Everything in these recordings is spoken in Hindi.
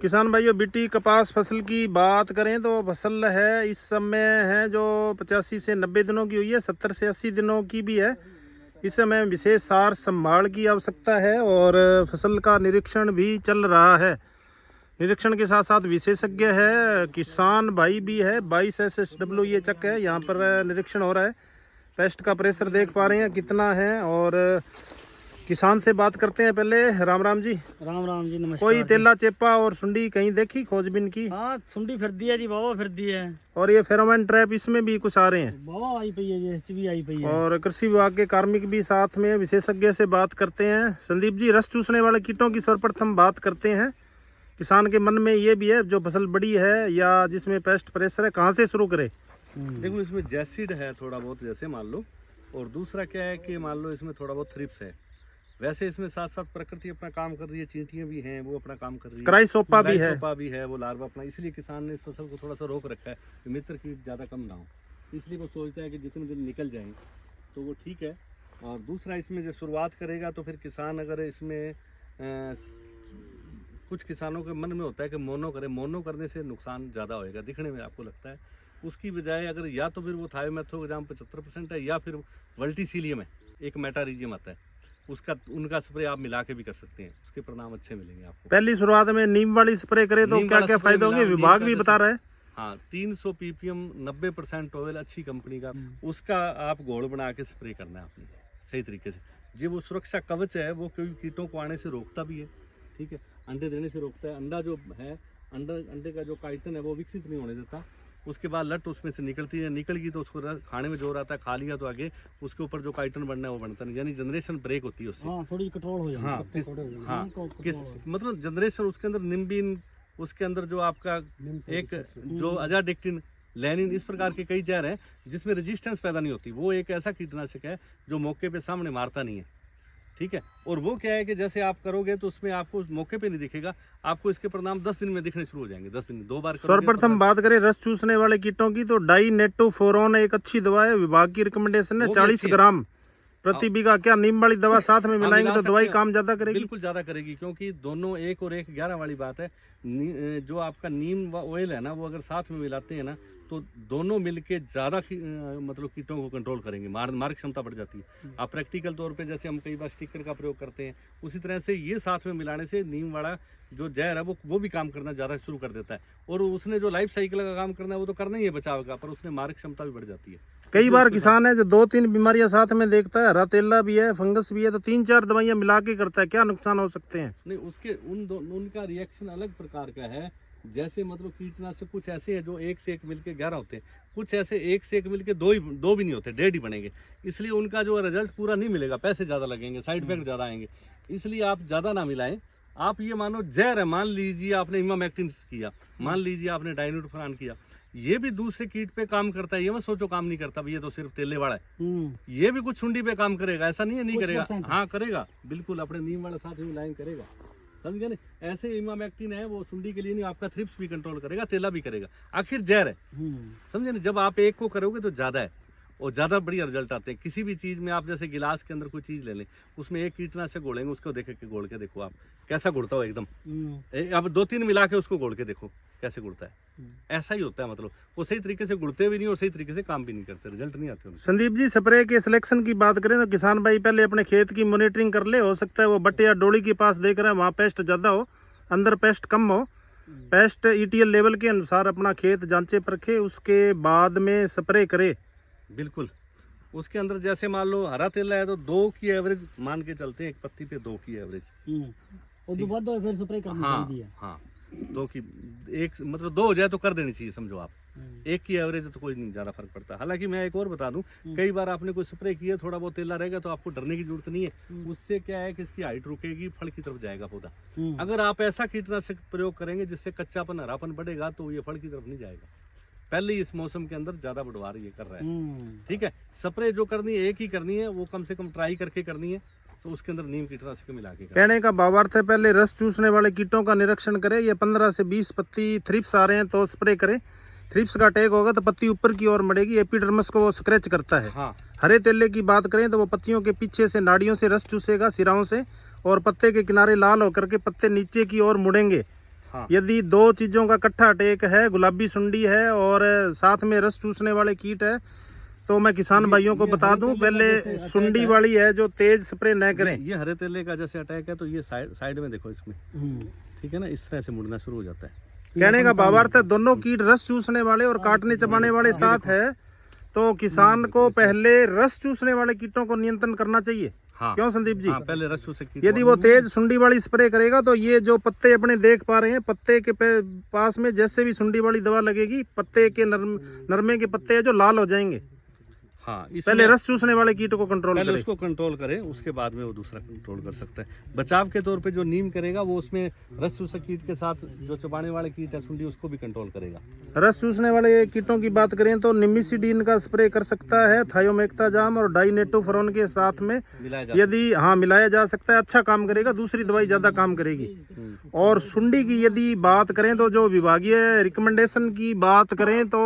किसान भाइयों, बीटी कपास फसल की बात करें तो फसल है इस समय है जो 85 से 90 दिनों की हुई है, 70 से 80 दिनों की भी है। इस समय विशेष सार संभाल की आवश्यकता है और फसल का निरीक्षण भी चल रहा है। निरीक्षण के साथ साथ विशेषज्ञ है, किसान भाई भी है। 22 SSW ये चक है, यहाँ पर निरीक्षण हो रहा है। पेस्ट का प्रेशर देख पा रहे हैं कितना है। और किसान से बात करते हैं पहले। राम राम जी। राम जी, नमस्कार। कोई तेला चेपा और सुंडी कहीं देखी खोजबीन की? हाँ, सुंडी फिर दी है जी, बाबा फिर दी है। और ये फेरोमोन ट्रैप इसमें भी कुछ आ रहे हैं? बाबा आई पई है, ये भी आई पई है। और कृषि विभाग के कार्मिक भी साथ में, विशेषज्ञ से बात करते हैं। संदीप जी, रस चूसने वाले कीटों की सर्वप्रथम बात करते हैं। किसान के मन में ये भी है, जो फसल बड़ी है या जिसमें पेस्ट प्रेशर है, कहाँ से शुरू करे? देखो, इसमें जैसिड है थोड़ा बहुत, जैसे मान लो। और दूसरा क्या है कि मान लो इसमें थोड़ा बहुत थ्रिप्स है। वैसे इसमें साथ साथ प्रकृति अपना काम कर रही है, चींटियां भी हैं वो अपना काम कर रही है, क्राइसोपा भी है, क्राइसोपा भी है, वो लार्वा अपना। इसलिए किसान ने इस फसल को थोड़ा सा रोक रखा है कि मित्र कीट ज़्यादा कम ना हो। इसलिए वो सोचता है कि जितने दिन निकल जाएं तो वो ठीक है। और दूसरा, इसमें जो शुरुआत करेगा तो फिर किसान अगर इसमें कुछ किसानों के मन में होता है कि मोनो करे, मोनो करने से नुकसान ज़्यादा होएगा दिखने में, आपको लगता है। उसकी बजाय अगर या तो फिर वो थायोमेथोग्राम 75% है, या फिर वर्टिसिलियम है, एक मेटारिजियम आता है, उसका उनका स्प्रे आप मिला के भी कर सकते हैं। उसके परिणाम अच्छे मिलेंगे आपको। पहली शुरुआत में नीम वाली स्प्रे करे तो क्या क्या फायदे होंगे? विभाग भी बता रहा है। हाँ, 300 ppm 90% ऑयल, अच्छी कंपनी का, उसका आप घोल बना के स्प्रे करना है आपने सही तरीके से। जो वो सुरक्षा कवच है, वो कोई कीटों को आने से रोकता भी है, ठीक है, अंडे देने से रोकता है। अंडा जो है, अंडे का जो काइटन है वो विकसित नहीं होने देता। उसके बाद लट उसमें से निकलती है, निकल तो उसको खाने में जोर आता है, खा लिया तो आगे उसके ऊपर जो काइटन बनना है वो बनता नहीं, यानी जनरेशन ब्रेक होती है उससे। हाँ, थोड़ी कंट्रोल हो जाती है। हाँ, किस मतलब जनरेशन, उसके अंदर निम्बिन, उसके अंदर जो आपका एक जो अजाडिक्टिन, लैनिन, इस प्रकार के कई जहर हैं जिसमें रेजिस्टेंस पैदा नहीं होती। वो एक ऐसा कीटनाशक है जो मौके पे सामने मारता नहीं है, ठीक है। और वो क्या है कि जैसे आप करोगे तो उसमें आपको मौके पे नहीं दिखेगा, आपको इसके परिणाम 10 दिन में दिखने शुरू हो जाएंगे। 10 दिन, 2 बार। सर्वप्रथम बात करें रस चूसने वाले कीटों की तो डाइनेटोफोरॉन एक अच्छी दवा है। विभाग की रिकमेंडेशन है 40 ग्राम प्रति बीघा। क्या नीम वाली दवा साथ में मिलाएंगे तो दवाई काम ज्यादा करेगी? बिल्कुल ज्यादा करेगी, क्योंकि दोनों 1 और 1 11 वाली बात है। जो आपका नीम ऑयल है ना, वो अगर साथ में मिलाते हैं ना तो दोनों मिलके ज़्यादा मतलब कीटों को कंट्रोल करेंगे, मार क्षमता बढ़ जाती है। आप प्रैक्टिकल तौर पे जैसे हम कई बार स्टिकर का प्रयोग करते हैं, उसी तरह से ये साथ में मिलाने से नीम वाला जो जहर है वो भी काम करना ज़्यादा शुरू कर देता है। और उसने जो लाइफ साइकिल का काम करना है वो तो करना ही है बचाव का, पर उसने मार क्षमता भी बढ़ जाती है। कई बार किसान है जो 2-3 बीमारियां साथ में देखता है, रातेला भी है, फंगस भी है, तो 3-4 दवाइयां मिला के करता है, क्या नुकसान हो सकते हैं? नहीं, उसके उनका रिएक्शन अलग प्रकार का है। जैसे मतलब कीटनाशक कुछ ऐसे हैं जो 1 से 1 मिलके 11 होते हैं, कुछ ऐसे 1 से 1 मिलके 2 भी नहीं होते, 1.5 ही बनेंगे। इसलिए उनका जो रिजल्ट पूरा नहीं मिलेगा, पैसे ज़्यादा लगेंगे, साइड इफेक्ट ज़्यादा आएंगे। इसलिए आप ज़्यादा ना मिलाएं। आप ये मानो जहर है, मान लीजिए आपने इमामेक्टिन किया, मान लीजिए आपने डाइनोटोफेरॉन किया, ये भी दूसरे कीट पे काम करता है। ये मत सोचो काम नहीं करता, ये तो सिर्फ तेले वाला है। ये भी कुछ सुंडी पे काम करेगा, ऐसा नहीं है नहीं करेगा। हाँ, करेगा बिल्कुल, अपने नीम वाला साथ में लाइन करेगा, समझे ना। ऐसे इमामेक्टिन है, वो सुंडी के लिए नहीं, आपका थ्रिप्स भी कंट्रोल करेगा, तेला भी करेगा, आखिर जहर है, समझे ना। जब आप एक को करोगे तो ज्यादा है और ज़्यादा बढ़िया रिजल्ट आते हैं। किसी भी चीज़ में आप जैसे गिलास के अंदर कोई चीज़ ले लें, उसमें 1 कीटनाशक घोलेंगे, उसको देख के घोल के देखो आप कैसा घुड़ता हो एकदम। अब 2-3 मिला के उसको घोल के देखो कैसे घुड़ता है। ऐसा ही होता है, मतलब वो सही तरीके से घुड़ते भी नहीं और सही तरीके से काम भी नहीं करते, रिजल्ट नहीं आते। संदीप जी, स्प्रे के सिलेक्शन की बात करें तो किसान भाई पहले अपने खेत की मॉनिटरिंग कर ले। हो सकता है वो बट्टे या डोली के पास देख रहा है, वहाँ पेस्ट ज़्यादा हो, अंदर पेस्ट कम हो। पेस्ट ETL लेवल के अनुसार अपना खेत जांचे परखे, उसके बाद में स्प्रे करे। बिल्कुल, उसके अंदर जैसे मान लो हरा तेला है तो 2 की एवरेज मान के चलते हैं, एक पत्ती पे 2 की एवरेज। और दोबारा फिर स्प्रे करनी चाहिए। हाँ, 2 की, एक मतलब 2 हो जाए तो कर देनी चाहिए, समझो आप। 1 की एवरेज तो कोई नहीं ज़्यादा फर्क पड़ता। हालांकि मैं एक और बता दूं, कई बार आपने कोई स्प्रे किया, थोड़ा बहुत तेला रहेगा तो आपको डरने की जरूरत नहीं है। उससे क्या है कि इसकी हाइट रुकेगी, फल की तरफ जाएगा पौधा। अगर आप ऐसा कीटनाशक प्रयोग करेंगे जिससे कच्चापन, हरापन बढ़ेगा, तो ये फल की तरफ नहीं जाएगा। पहले इस मौसम के अंदर ज्यादा बढ़वार ये कर रहा है, ठीक है। स्प्रे जो करनी है 1 ही करनी है, वो कम से कम ट्राई करके करनी है, तो उसके अंदर नीम कीटनाशक मिला के। कहने का भावार्थ है पहले रस चूसने वाले कीटों का निरीक्षण करें। ये 15 से 20 पत्ती थ्रिप्स आ रहे हैं तो स्प्रे करें। थ्रिप्स का अटैक होगा तो पत्ती ऊपर की ओर मड़ेगी, एपिडर्मिस को वो स्क्रैच करता है। हाँ। हरे तेले की बात करें तो वो पत्तियों के पीछे से नाड़ियों से रस चूसेगा, सिराओं से, और पत्ते के किनारे लाल होकर के पत्ते नीचे की ओर मुड़ेंगे। हाँ। यदि दो चीजों का इकट्ठा अटैक है, गुलाबी सुंडी है और साथ में रस चूसने वाले कीट है, तो मैं किसान भाइयों को बता दूं, पहले सुंडी वाली है जो तेज स्प्रे न करें। ये हरे तेले का जैसे अटैक है तो ये साइड में देखो इसमें, ठीक है ना, इस तरह से मुड़ना शुरू हो जाता है। कहने का भावार्थ है दोनों कीट रस चूसने वाले और काटने चबाने वाले साथ है, तो किसान को पहले रस चूसने वाले कीटों को नियंत्रण करना चाहिए। हाँ। क्यों संदीप जी? हाँ, पहले रस चूसे कीट। यदि वो तेज सुंडी वाली स्प्रे करेगा तो ये जो पत्ते अपने देख पा रहे हैं, पत्ते के पास में जैसे भी सुंडी वाली दवा लगेगी, पत्ते के नरमे के पत्ते है जो लाल हो जाएंगे। हाँ, पहले रस चूसने वाले कीट को कंट्रोल पहले करे। उसको कंट्रोल करे, उसके बाद में वो दूसरा कंट्रोल कर सकता है। बचाव के तौर पे जो नीम करेगा वो उसमें रस चूसक कीट के साथ जो चबाने वाले कीट है सुंडी, उसको भी कंट्रोल करेगा। रस चूसने वाले कीटों की बात करें तो निमिसिडीन का स्प्रे कर सकता है, थायोमेक्ताजाम और डाइनेटोफेरोन के साथ में मिलाया जा यदि मिलाया जा सकता है, अच्छा काम करेगा, दूसरी दवाई ज्यादा काम करेगी। और सुंडी की यदि बात करें तो जो विभागीय रिकमेंडेशन की बात करें तो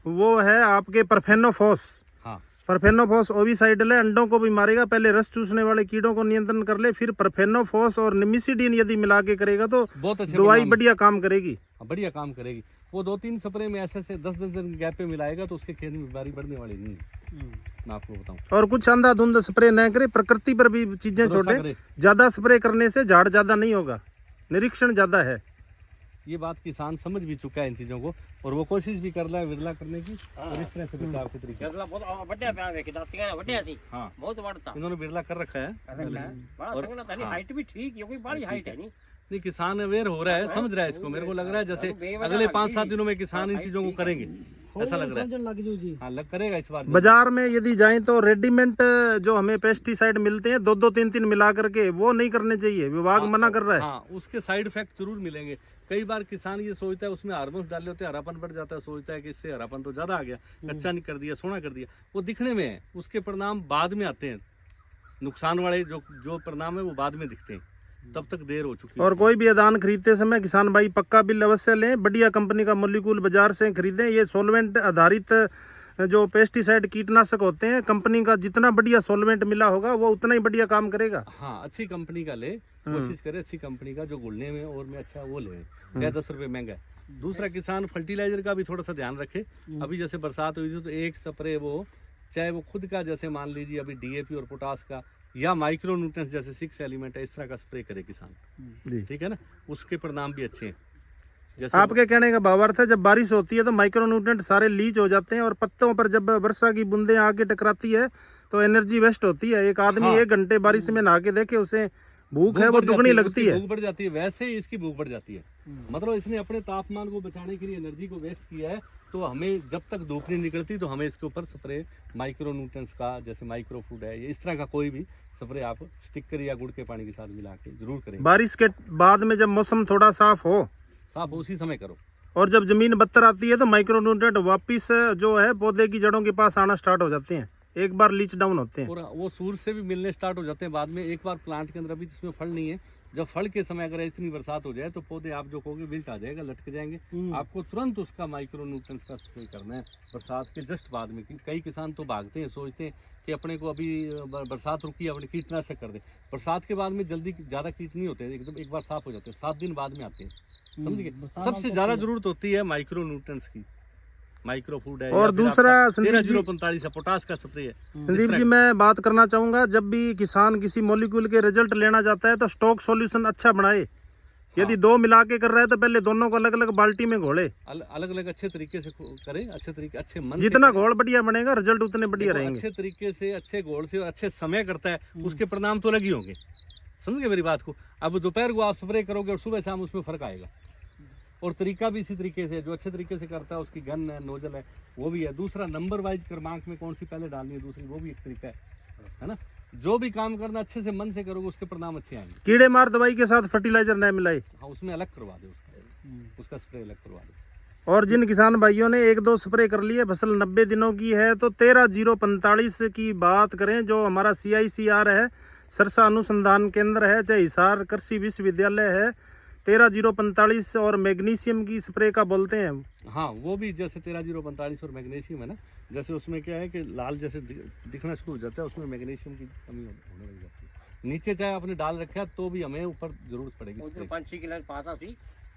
वो है आपके परफेनोफॉस। हाँ, परफेनोफॉस ओविसाइडल है, अंडों को भी मारेगा। पहले रस चूसने वाले कीड़ों को नियंत्रण कर ले, फिर परफेनोफॉस और निमिसिडीन यदि मिला के करेगा तो बहुत अच्छे दवाई परिणाम। बढ़िया काम करेगी। बढ़िया काम करेगी। वो 2-3 स्प्रे में ऐसे 10-10 दिन गैप पे मिलाएगा तो उसके खेत में बीमारी बढ़ने वाली नहीं है, मैं आपको बताऊं। और कुछ अंधाधुंध स्प्रे न करे, प्रकृति पर भी चीजें भरोसा छोड़े। करे। ज्यादा स्प्रे करने से झाड़ ज्यादा नहीं होगा, निरीक्षण ज्यादा है। ये बात किसान समझ भी चुका है इन चीजों को, और वो कोशिश भी कर रहा है विरला करने की, और इस तरह से बचाव के तरीके। हाँ, इन्होंने विरला कर रखा है। हाइट भी ठीक है, कोई बड़ी हाइट है नहीं। नहीं, किसान अवेयर हो रहा है, समझ रहा है इसको। मेरे को लग रहा है जैसे अगले 5-7 दिनों में किसान इन चीजों को करेंगे, ऐसा लग रहा है। लग जाओ जी। हाँ, करेगा इस बार। बाजार में यदि जाएं तो रेडीमेड जो हमें पेस्टिसाइड मिलते हैं 2-2, 3-3 मिला करके, वो नहीं करने चाहिए, विभाग मना कर रहा है। हाँ, उसके साइड इफेक्ट जरूर मिलेंगे। कई बार किसान ये सोचता है उसमें हार्मोन्स डाले होते हैं, हरापन बढ़ जाता है, सोचता है कि इससे हरापन तो ज्यादा आ गया, कच्चा नहीं कर दिया, सोना कर दिया। वो दिखने में है, उसके परिणाम बाद में आते हैं। नुकसान वाले जो परिणाम है वो बाद में दिखते हैं, तब तक देर हो चुकी है। और कोई भी अदान खरीदते समय किसान भाई पक्का बिल अवश्य लें, बढ़िया कंपनी का मोलिक्यूल बाजार से खरीदें। ये सोलवेंट आधारित जो पेस्टिसाइड कीटनाशक होते हैं, कंपनी का जितना बढ़िया सोलवेंट मिला होगा वो उतना ही बढ़िया काम करेगा। हाँ, अच्छी कंपनी का ले, कोशिश करे अच्छी कंपनी का, जो घुलने में और में अच्छा वो ले, चाहे 10 रुपये महंगा है। दूसरा, किसान फर्टिलाइजर का भी थोड़ा सा ध्यान रखे। अभी जैसे बरसात हुई थी तो एक स्प्रे वो, चाहे वो खुद का, जैसे मान लीजिए अभी DAP और पोटास का, या माइक्रो न्यूट्रिएंट्स जैसे 6 एलिमेंट है, इस तरह का स्प्रे करे किसान, ठीक है ना, उसके परिणाम भी अच्छे हैं। जैसे आपके कहने का भावार्थ है जब बारिश होती है तो माइक्रोन्यूट्रिएंट सारे लीच हो जाते हैं, और पत्तों पर जब वर्षा की बूंदें आके टकराती है तो एनर्जी वेस्ट होती है। एक आदमी 1 घंटे बारिश में नहा के देखे, उसे भूख है वो दुगनी लगती है। भूख बढ़ जाती है, वैसे ही इसकी भूख बढ़ जाती है। मतलब इसने अपने तापमान को बचाने के लिए एनर्जी को वेस्ट किया है, तो हमें जब तक धूप नहीं निकलती तो हमें इसके ऊपर स्प्रे माइक्रो न्यूट्रिएंट्स का, जैसे माइक्रो फूड है, इस तरह का कोई भी स्प्रे आप स्टिकर या गुड़ के पानी के साथ मिला के जरूर करें। बारिश के बाद में जब मौसम थोड़ा साफ हो, साफ उसी समय करो। और जब जमीन बत्तर आती है तो माइक्रोन्यूट्रिएंट वापिस जो है पौधे की जड़ों के पास आना स्टार्ट हो जाते हैं, एक बार लीच डाउन होते हैं। और वो सूरज से भी मिलने स्टार्ट हो जाते हैं बाद में। एक बार प्लांट के अंदर, अभी जिसमें फल नहीं है, जब फल के समय अगर इतनी बरसात हो जाए तो पौधे, आप जो कहोगे, विल्ट आ जाएगा, लटक जाएंगे। आपको तुरंत उसका माइक्रो न्यूट्रिएंट्स का स्प्रे करना है बरसात के जस्ट बाद में। कई किसान तो भागते हैं, सोचते हैं कि अपने को अभी बरसात रुकी, अपने कीटनाशक कर दे। बरसात के बाद में जल्दी ज़्यादा कीट नहीं होते, एकदम एक बार साफ हो जाते हैं, 7 दिन बाद में आते हैं, समझ गए। सबसे ज़्यादा जरूरत होती है माइक्रो न्यूट्रिएंट्स की, माइक्रो फूड है। और दूसरा, संदीप जी, 13-045 है, पोटास का स्प्रे है। संदीप जी मैं बात करना चाहूंगा, जब भी किसान किसी मॉलिक्यूल के रिजल्ट लेना चाहता है तो स्टॉक सॉल्यूशन अच्छा बनाए। यदि 2 मिला के कर रहा है तो पहले दोनों को अलग अलग बाल्टी में घोले, अलग अलग अच्छे तरीके से करें, अच्छे तरीके, अच्छे मन से जितना करें। घोल बढ़िया बनेगा रिजल्ट उतने बढ़िया रहेंगे। अच्छे तरीके से, अच्छे घोल से, अच्छे समय करता है, उसके परिणाम तो अलग ही होंगे, समझ गए मेरी बात को। अब दोपहर को आप स्प्रे करोगे और सुबह शाम उसमें फर्क आएगा। और तरीका भी इसी तरीके से, जो अच्छे तरीके से करता है, उसकी गन है, नोजल है, वो भी है। दूसरा, नंबर वाइज क्रमांक में कौन सी पहले डालनी है, दूसरी, वो भी एक तरीका है ना। जो भी काम करना अच्छे से मन से करोगे, उसके परिणाम अच्छे आएंगे। कीड़े मार दवाई के साथ फर्टिलाइजर न मिलाए, हाँ, उसमें अलग करवा दे, उसका स्प्रे अलग करवा दे। और जिन किसान भाइयों ने 1-2 स्प्रे कर लिए, फसल 90 दिनों की है, तो 13-045 की बात करें, जो हमारा CICR है, सरसा अनुसंधान केंद्र है, चाहे हिसार कृषि विश्वविद्यालय है, 13-045 और मैग्नीशियम की स्प्रे का बोलते हैं। हाँ, वो भी जैसे 13-045 और मैग्नीशियम है ना, जैसे उसमें क्या है कि लाल जैसे दिखना शुरू हो जाता है, उसमें मैग्नीशियम की कमी होने लग जाती है। नीचे चाहे आपने डाल रखा है तो भी हमें ऊपर जरूरत पड़ेगी। 5-6 किलो पाता सी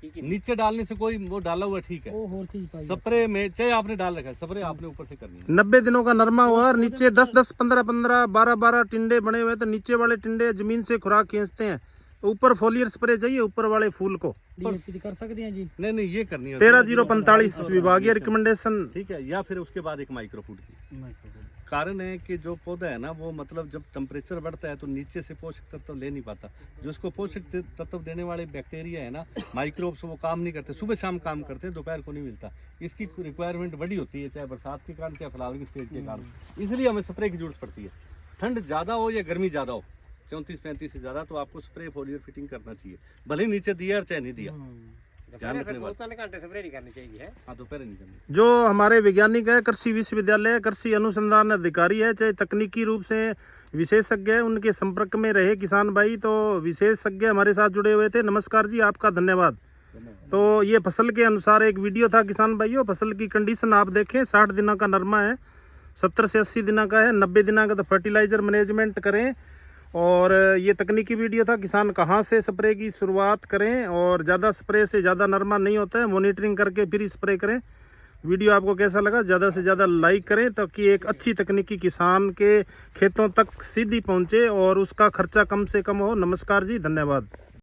ठीक है। नीचे डालने से कोई वो डाला हुआ ठीक है। वो और चीज पाई स्प्रे में चाहे आपने डाल रखा है, स्प्रे आपने ऊपर से करनी है। 90 दिनों का नरमा हुआ और नीचे 10-10, 15-15, 12-12 टिंडे बने हुए, तो नीचे वाले टिंडे जमीन से खुराक खींचते हैं। ऊपर फोलियर स्प्रे चाहिए ऊपर वाले फूल को। डीएपी कर सकते हैं जी। नहीं नहीं ये करनी है 13045 विभागीय रिकमेंडेशन। ठीक है। या फिर उसके बाद एक माइक्रोफूड की कारण है कि जो पौधा है ना वो मतलब जब टेम्परेचर बढ़ता है तो नीचे से पोषक तत्व ले नहीं पाता। जो उसको पोषक तत्व देने वाले बैक्टीरिया है ना, माइक्रोब्स, वो काम नहीं करते, सुबह शाम काम करते हैं, दोपहर को नहीं मिलता। इसकी रिक्वायरमेंट बड़ी होती है, चाहे बरसात के कारण चाहे फ्लावरिंग स्टेज के कारण। इसलिए हमें स्प्रे की जरूरत पड़ती है। ठंड ज़्यादा हो या गर्मी ज़्यादा हो, 34-35 से ज़्यादा, तो आपको स्प्रे फोलियर फिटिंग करना चाहिए, भले नीचे दिया और चाहे नहीं दिया। ध्यान रखने वाली। 2-3 घंटे स्प्रे नहीं करनी चाहिए है। हाँ दोपहर नहीं करनी। जो हमारे वैज्ञानिक है, कृषि विश्वविद्यालय कृषि अनुसंधान अधिकारी है, चाहे तकनीकी रूप से विशेषज्ञ है, उनके संपर्क में रहे किसान भाई। तो विशेषज्ञ हमारे साथ जुड़े हुए थे। नमस्कार जी, आपका धन्यवाद। तो ये फसल के अनुसार एक वीडियो था किसान भाइयों। फसल की कंडीशन आप देखें, 60 दिनों का नरमा है, 70 से 80 दिनों का है, 90 दिनों का तो फर्टिलाइजर मैनेजमेंट करें। और ये तकनीकी वीडियो था, किसान कहाँ से स्प्रे की शुरुआत करें, और ज़्यादा स्प्रे से ज़्यादा नरमा नहीं होता है, मॉनिटरिंग करके फिर स्प्रे करें। वीडियो आपको कैसा लगा, ज़्यादा से ज़्यादा लाइक करें ताकि एक अच्छी तकनीकी किसान के खेतों तक सीधी पहुँचे और उसका खर्चा कम से कम हो। नमस्कार जी, धन्यवाद।